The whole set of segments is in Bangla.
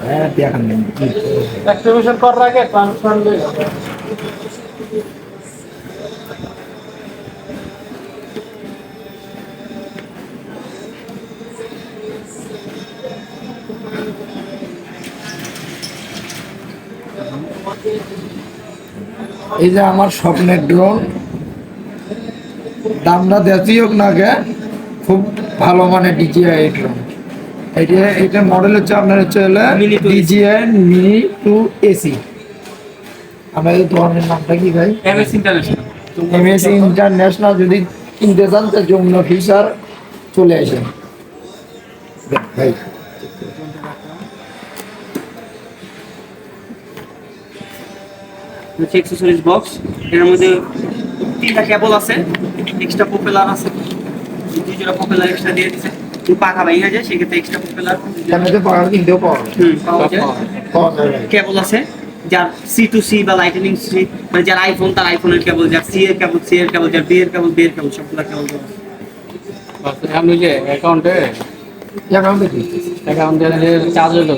হ্যাঁ দেখান অ্যাক্টিভেশন করার আগে ট্রান্সফার লই এই যে আমার স্বপ্নের ড্রোন, দামটা দেওয়াই হোক না গে, খুব ভালো মানে DJI ড্রোন। এইটার মডেল হচ্ছে আপনার হচ্ছে DJI মিনি 2AC। আমাদের ধরনের নামটা কি ভাই? MS international. MS international. যদি কিনতে চান তো যমুনা ফিচার চলে আসেন ভাই। অ্যাক্সেসরিজ বক্স, এর মধ্যে 3টা কেবল আছে, এক্সট্রা প্রপেলার আছে, 2 জোড়া প্রপেলার এক্সট্রা দিয়ে দিয়েছে। পাখা ভাঙা যায় সেক্ষেত্রে এক্সট্রা প্রপেলার এমনিতে পাওয়া কিনতেও পাওয়া যায়। পাওয়া যায়। পাওয়া যায় ভাই। কেবল আছে যার C to C বা লাইটনিং সি, মানে যার আইফোন তার আইফোনের কেবল, যার সি এর কেবল সি এর কেবল, যার বি এর কেবল বি এর কেবল, সবগুলা কেবল দেওয়া আছে। আমি যে অ্যাকাউন্টে চার্জ হলো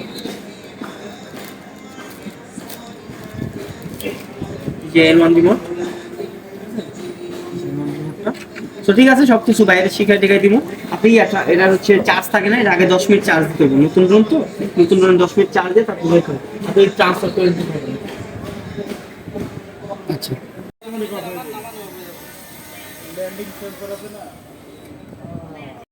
যে L1 রিমোট। তো ঠিক আছে, সবকিছু বাইরে শিখাই টিকাই দিব। আপনি এটা হচ্ছে চার্জ থাকে না, এর আগে 10 মিনিট চার্জ দিতে হবে। নতুন ড্রোন তো, নতুন ড্রোন 10 মিনিট চার্জ দিয়ে তারপর আপনি ট্রান্সফার করে দিতে পারবেন। আচ্ছা। ব্যান্ডিং সেভ করা আছে না।